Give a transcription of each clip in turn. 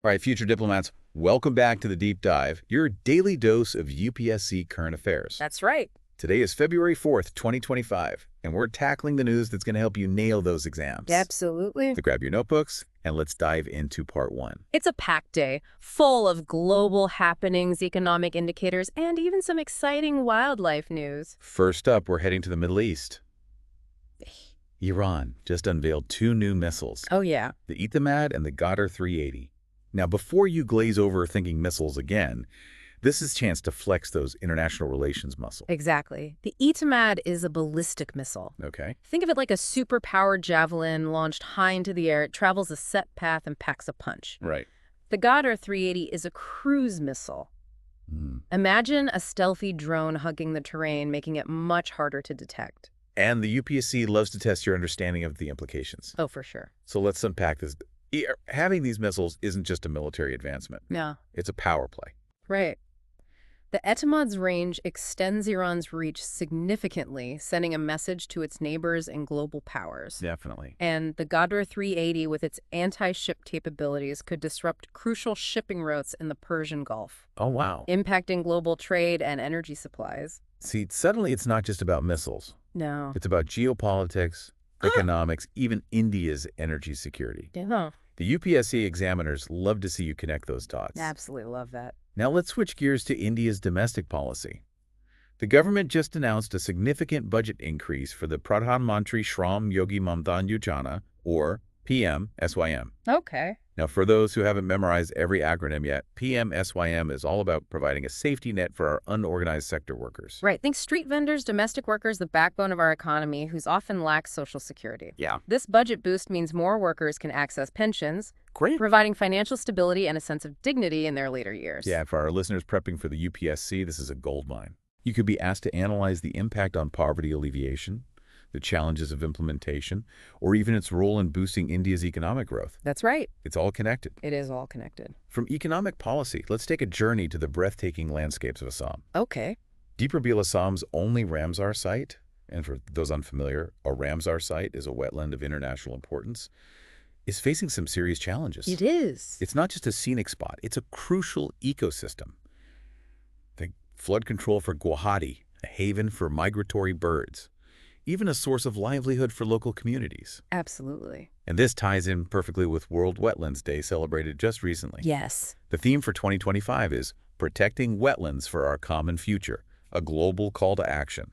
All right, future diplomats, welcome back to the Deep Dive, your daily dose of UPSC Current Affairs. That's right. Today is February 4th, 2025, and we're tackling the news that's going to help you nail those exams. Absolutely. So grab your notebooks, and let's dive into part one. It's a packed day, full of global happenings, economic indicators, and even some exciting wildlife news. First up, we're heading to the Middle East. Iran just unveiled two new missiles, Oh, yeah. the Etemad and the Ghadr-380. Now, before you glaze over thinking missiles again, this is a chance to flex those international relations muscle. Exactly. The Etemad is a ballistic missile. Okay. Think of it like a super-powered javelin launched high into the air. It travels a set path and packs a punch. Right. The Ghadr-380 is a cruise missile. Imagine a stealthy drone hugging the terrain, making it much harder to detect. And the UPSC loves to test your understanding of the implications. Oh, for sure. So let's unpack this. Having these missiles isn't just a military advancement. Yeah. It's a power play. Right. The Etemad's range extends Iran's reach significantly, sending a message to its neighbors and global powers. Definitely. And the Ghadr-380, with its anti-ship capabilities, could disrupt crucial shipping routes in the Persian Gulf, Oh, wow. impacting global trade and energy supplies. See, suddenly it's not just about missiles. No. It's about geopolitics, economics, even India's energy security. Yeah. The UPSC examiners love to see you connect those dots. Absolutely love that. Now let's switch gears to India's domestic policy. The government just announced a significant budget increase for the Pradhan, Mantri, Shram, Yogi, Maandhan, Yojana, or PM-SYM. Okay. Now, for those who haven't memorized every acronym yet, PM-SYM is all about providing a safety net for our unorganized sector workers. Right. Think street vendors, domestic workers, the backbone of our economy, who's often lacks social security. Yeah. This budget boost means more workers can access pensions, Great. providing financial stability and a sense of dignity in their later years. Yeah, for our listeners prepping for the UPSC, this is a goldmine. You could be asked to analyze the impact on poverty alleviation, the challenges of implementation, or even its role in boosting India's economic growth. That's right. It's all connected. It is all connected. From economic policy, let's take a journey to the breathtaking landscapes of Assam. Okay. Deepor Beel, Assam's only Ramsar site, and for those unfamiliar, a Ramsar site is a wetland of international importance, is facing some serious challenges. It is. It's not just a scenic spot, it's a crucial ecosystem. Think flood control for Guwahati, a haven for migratory birds, even a source of livelihood for local communities. Absolutely. And this ties in perfectly with World Wetlands Day celebrated just recently. Yes. The theme for 2025 is Protecting Wetlands for Our Common Future, a global call to action.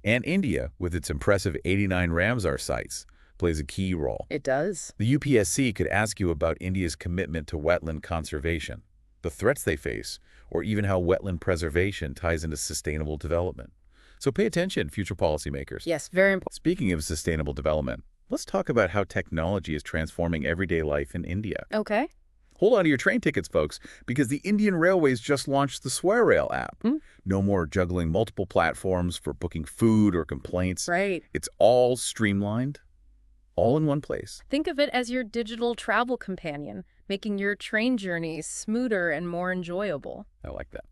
And India, with its impressive 89 Ramsar sites, plays a key role. It does. The UPSC could ask you about India's commitment to wetland conservation, the threats they face, or even how wetland preservation ties into sustainable development. So pay attention, future policymakers. Yes, very important. Speaking of sustainable development, let's talk about how technology is transforming everyday life in India. Okay. Hold on to your train tickets, folks, because the Indian Railways just launched the SwaRail app. No more juggling multiple platforms for booking food or complaints. Right. It's all streamlined, all in one place. Think of it as your digital travel companion, making your train journeys smoother and more enjoyable. I like that.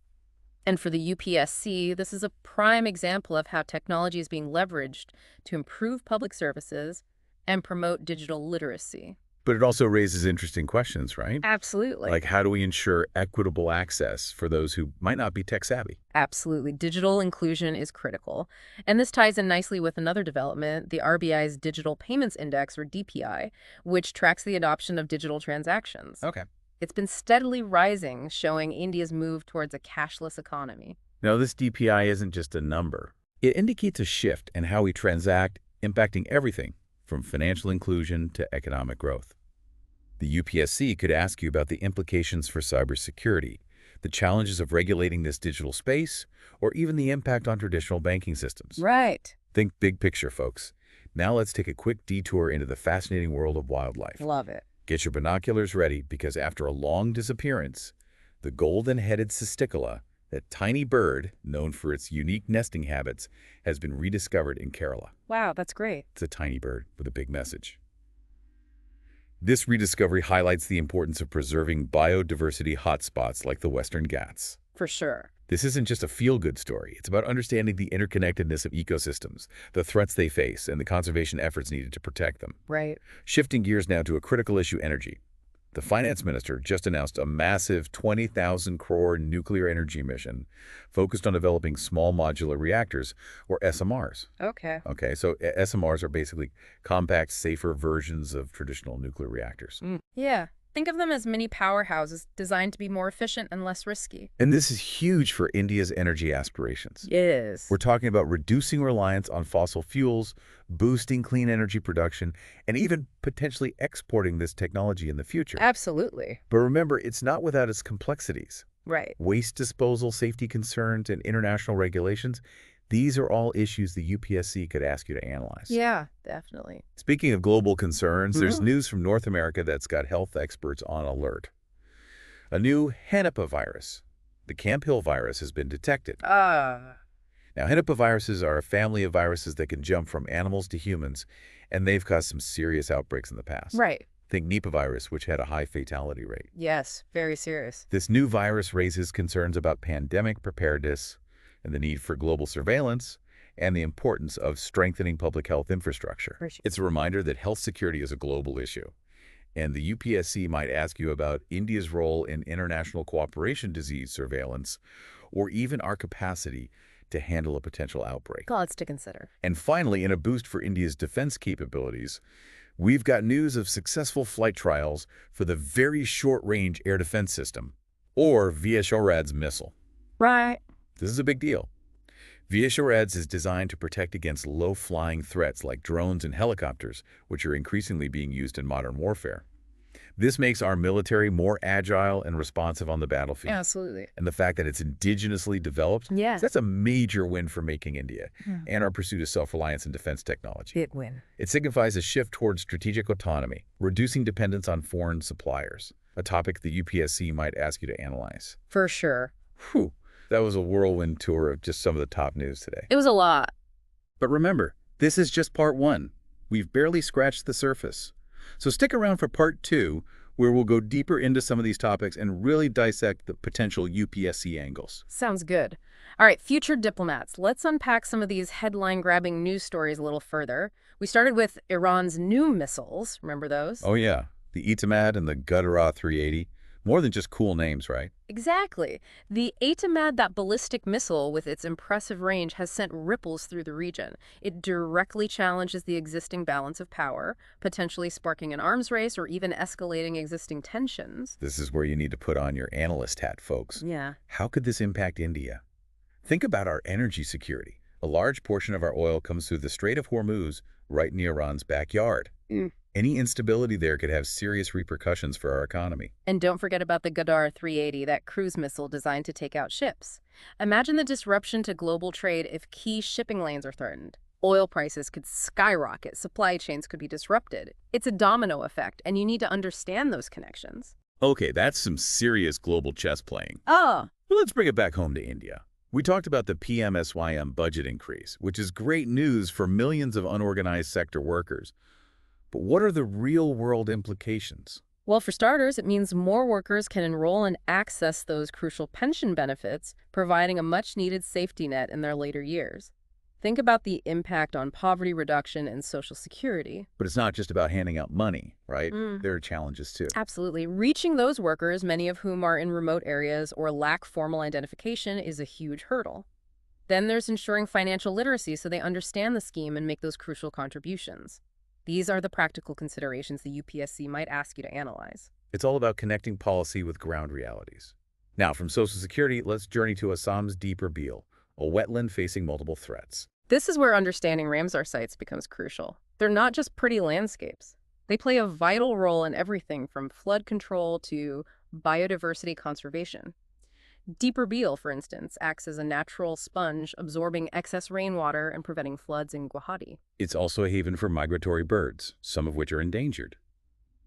And for the UPSC, this is a prime example of how technology is being leveraged to improve public services and promote digital literacy. But it also raises interesting questions, right? Absolutely. Like, how do we ensure equitable access for those who might not be tech savvy? Absolutely. Digital inclusion is critical. And this ties in nicely with another development, the RBI's Digital Payments Index, or DPI, which tracks the adoption of digital transactions. Okay. It's been steadily rising, showing India's move towards a cashless economy. Now, this DPI isn't just a number. It indicates a shift in how we transact, impacting everything from financial inclusion to economic growth. The UPSC could ask you about the implications for cybersecurity, the challenges of regulating this digital space, or even the impact on traditional banking systems. Right. Think big picture, folks. Now let's take a quick detour into the fascinating world of wildlife. Love it. Get your binoculars ready, because after a long disappearance, the Golden-headed Cisticola, that tiny bird known for its unique nesting habits, has been rediscovered in Kerala. Wow, that's great. It's a tiny bird with a big message. This rediscovery highlights the importance of preserving biodiversity hotspots like the Western Ghats. For sure. This isn't just a feel-good story. It's about understanding the interconnectedness of ecosystems, the threats they face, and the conservation efforts needed to protect them. Right. Shifting gears now to a critical issue, energy. The finance minister just announced a massive 20,000 crore nuclear energy mission focused on developing small modular reactors, or SMRs. Okay. Okay, so SMRs are basically compact, safer versions of traditional nuclear reactors. Yeah. Think of them as mini powerhouses designed to be more efficient and less risky. And this is huge for India's energy aspirations. Yes. We're talking about reducing reliance on fossil fuels, boosting clean energy production, and even potentially exporting this technology in the future. Absolutely. But remember, it's not without its complexities. Right. Waste disposal, safety concerns, and international regulations, these are all issues the UPSC could ask you to analyze. Yeah, definitely. Speaking of global concerns, there's news from North America that's got health experts on alert. A new henipavirus, the Camp Hill virus, has been detected. Now, henipaviruses are a family of viruses that can jump from animals to humans, and they've caused some serious outbreaks in the past. Right. Think Nipah virus, which had a high fatality rate. Yes, very serious. This new virus raises concerns about pandemic preparedness and the need for global surveillance and the importance of strengthening public health infrastructure. For sure. It's a reminder that health security is a global issue, and the UPSC might ask you about India's role in international cooperation disease surveillance, or even our capacity to handle a potential outbreak. Lots to consider. And finally, in a boost for India's defense capabilities, we've got news of successful flight trials for the Very Short-Range Air Defense System, or VSHORAD's missile. Right. This is a big deal. VSHORAD is designed to protect against low-flying threats like drones and helicopters, which are increasingly being used in modern warfare. This makes our military more agile and responsive on the battlefield. Absolutely. And the fact that it's indigenously developed, Yeah. that's a major win for Making India and our pursuit of self-reliance in defense technology. Big win. It signifies a shift towards strategic autonomy, reducing dependence on foreign suppliers, a topic the UPSC might ask you to analyze. For sure. Whew. That was a whirlwind tour of just some of the top news today. It was a lot. But remember, this is just part one. We've barely scratched the surface. So stick around for part two, where we'll go deeper into some of these topics and really dissect the potential UPSC angles. Sounds good. All right, future diplomats, let's unpack some of these headline-grabbing news stories a little further. We started with Iran's new missiles. Remember those? Oh yeah, the Etemad and the Ghadr-380. More than just cool names, right? Exactly. The Etemad, that ballistic missile with its impressive range, has sent ripples through the region. It directly challenges the existing balance of power, potentially sparking an arms race or even escalating existing tensions. This is where you need to put on your analyst hat, folks. Yeah. How could this impact India? Think about our energy security. A large portion of our oil comes through the Strait of Hormuz, right in Iran's backyard. Any instability there could have serious repercussions for our economy. And don't forget about the Ghadr-380, that cruise missile designed to take out ships. Imagine the disruption to global trade if key shipping lanes are threatened. Oil prices could skyrocket, supply chains could be disrupted. It's a domino effect, and you need to understand those connections. Okay, that's some serious global chess playing. Oh. But let's bring it back home to India. We talked about the PM-SYM budget increase, which is great news for millions of unorganized sector workers. But what are the real-world implications? Well, for starters, it means more workers can enroll and access those crucial pension benefits, providing a much-needed safety net in their later years. Think about the impact on poverty reduction and Social Security. But it's not just about handing out money, right? There are challenges too. Absolutely. Reaching those workers, many of whom are in remote areas or lack formal identification, is a huge hurdle. Then there's ensuring financial literacy so they understand the scheme and make those crucial contributions. These are the practical considerations the UPSC might ask you to analyze. It's all about connecting policy with ground realities. Now, from Social Security, let's journey to Assam's Deepor Beel, a wetland facing multiple threats. This is where understanding Ramsar sites becomes crucial. They're not just pretty landscapes. They play a vital role in everything from flood control to biodiversity conservation. Deepor Beel, for instance, acts as a natural sponge, absorbing excess rainwater and preventing floods in Guwahati. It's also a haven for migratory birds, some of which are endangered.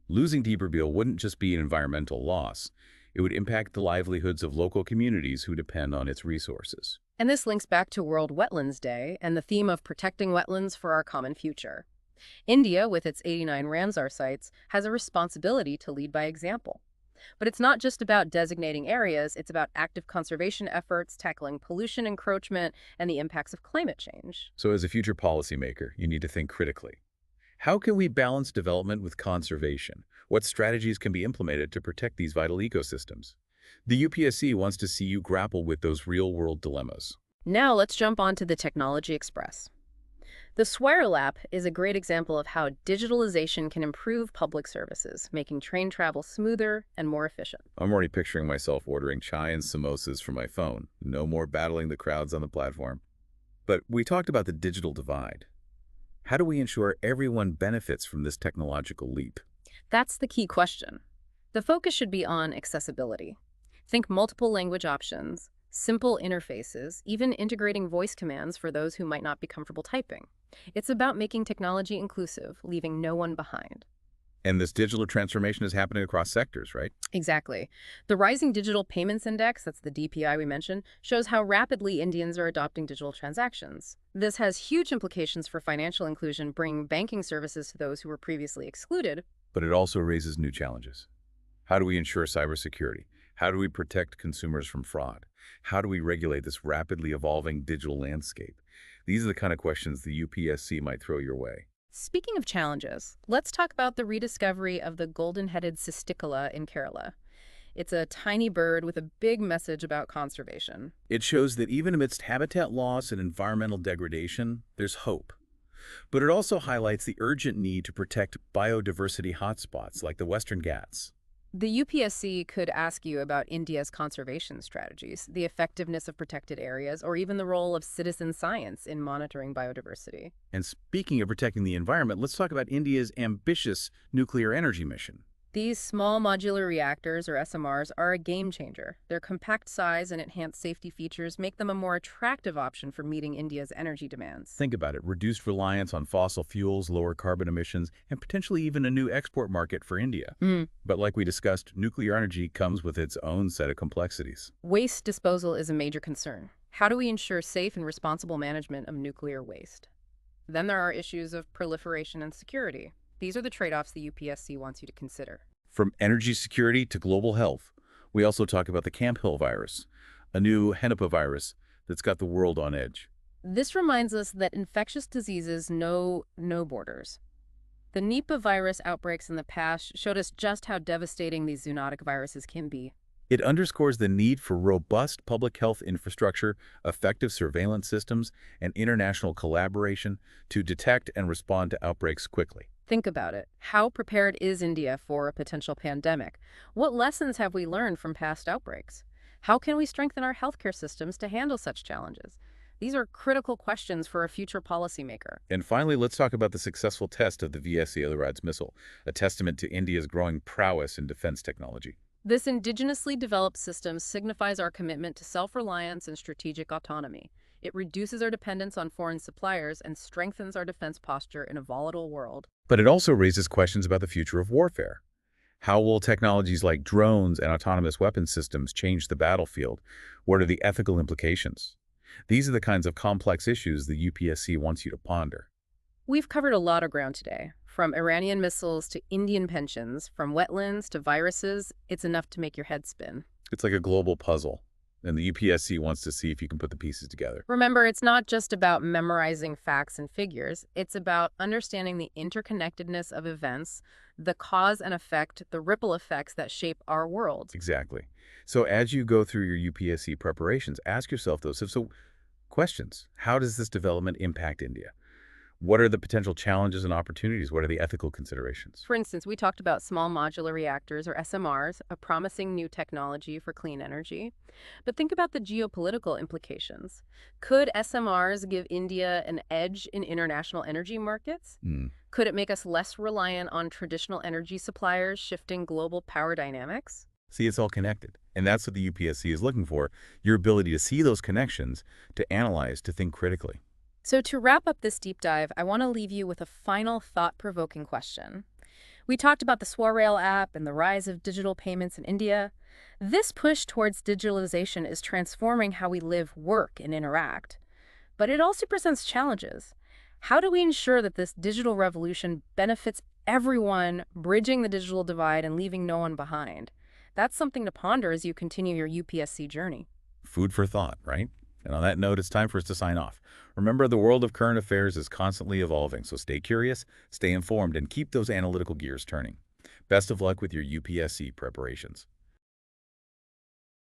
Losing Deepor Beel wouldn't just be an environmental loss. It would impact the livelihoods of local communities who depend on its resources. And this links back to World Wetlands Day and the theme of protecting wetlands for our common future. India, with its 89 Ramsar sites, has a responsibility to lead by example. But it's not just about designating areas, it's about active conservation efforts, tackling pollution encroachment, and the impacts of climate change. So as a future policymaker, you need to think critically. How can we balance development with conservation? What strategies can be implemented to protect these vital ecosystems? The UPSC wants to see you grapple with those real-world dilemmas. Now let's jump on to the Technology Express. The SwaRail app is a great example of how digitalization can improve public services, making train travel smoother and more efficient. I'm already picturing myself ordering chai and samosas from my phone. No more battling the crowds on the platform. But we talked about the digital divide. How do we ensure everyone benefits from this technological leap? That's the key question. The focus should be on accessibility. Think multiple language options, simple interfaces, even integrating voice commands for those who might not be comfortable typing. It's about making technology inclusive, leaving no one behind. And this digital transformation is happening across sectors, right? Exactly. The Rising Digital Payments Index, that's the DPI we mentioned, shows how rapidly Indians are adopting digital transactions. This has huge implications for financial inclusion, bringing banking services to those who were previously excluded. But it also raises new challenges. How do we ensure cybersecurity? How do we protect consumers from fraud? How do we regulate this rapidly evolving digital landscape? These are the kind of questions the UPSC might throw your way. Speaking of challenges, let's talk about the rediscovery of the Golden-headed Cisticola in Kerala. It's a tiny bird with a big message about conservation. It shows that even amidst habitat loss and environmental degradation, there's hope. But it also highlights the urgent need to protect biodiversity hotspots like the Western Ghats. The UPSC could ask you about India's conservation strategies, the effectiveness of protected areas, or even the role of citizen science in monitoring biodiversity. And speaking of protecting the environment, let's talk about India's ambitious nuclear energy mission. These small modular reactors, or SMRs, are a game changer. Their compact size and enhanced safety features make them a more attractive option for meeting India's energy demands. Think about it, reduced reliance on fossil fuels, lower carbon emissions, and potentially even a new export market for India. But like we discussed, nuclear energy comes with its own set of complexities. Waste disposal is a major concern. How do we ensure safe and responsible management of nuclear waste? Then there are issues of proliferation and security. These are the trade-offs the UPSC wants you to consider. From energy security to global health, we also talk about the Camp Hill virus, a new henipavirus that's got the world on edge. This reminds us that infectious diseases know no borders. The Nipah virus outbreaks in the past showed us just how devastating these zoonotic viruses can be. It underscores the need for robust public health infrastructure, effective surveillance systems, and international collaboration to detect and respond to outbreaks quickly. Think about it. How prepared is India for a potential pandemic? What lessons have we learned from past outbreaks? How can we strengthen our healthcare systems to handle such challenges? These are critical questions for a future policymaker. And finally, let's talk about the successful test of the VSHORAD missile, a testament to India's growing prowess in defense technology. This indigenously developed system signifies our commitment to self-reliance and strategic autonomy. It reduces our dependence on foreign suppliers and strengthens our defense posture in a volatile world. But it also raises questions about the future of warfare. How will technologies like drones and autonomous weapons systems change the battlefield? What are the ethical implications? These are the kinds of complex issues the UPSC wants you to ponder. We've covered a lot of ground today. From Iranian missiles to Indian pensions, from wetlands to viruses, it's enough to make your head spin. It's like a global puzzle, and the UPSC wants to see if you can put the pieces together. Remember, it's not just about memorizing facts and figures. It's about understanding the interconnectedness of events, the cause and effect, the ripple effects that shape our world. Exactly. So as you go through your UPSC preparations, ask yourself those questions. How does this development impact India? What are the potential challenges and opportunities? What are the ethical considerations? For instance, we talked about small modular reactors, or SMRs, a promising new technology for clean energy. But think about the geopolitical implications. Could SMRs give India an edge in international energy markets? Could it make us less reliant on traditional energy suppliers, shifting global power dynamics? See, it's all connected. And that's what the UPSC is looking for, your ability to see those connections, to analyze, to think critically. So to wrap up this deep dive, I want to leave you with a final thought-provoking question. We talked about the SwaRail app and the rise of digital payments in India. This push towards digitalization is transforming how we live, work, and interact. But it also presents challenges. How do we ensure that this digital revolution benefits everyone, bridging the digital divide and leaving no one behind? That's something to ponder as you continue your UPSC journey. Food for thought, right? And on that note, it's time for us to sign off. Remember, the world of current affairs is constantly evolving, so stay curious, stay informed, and keep those analytical gears turning. Best of luck with your UPSC preparations.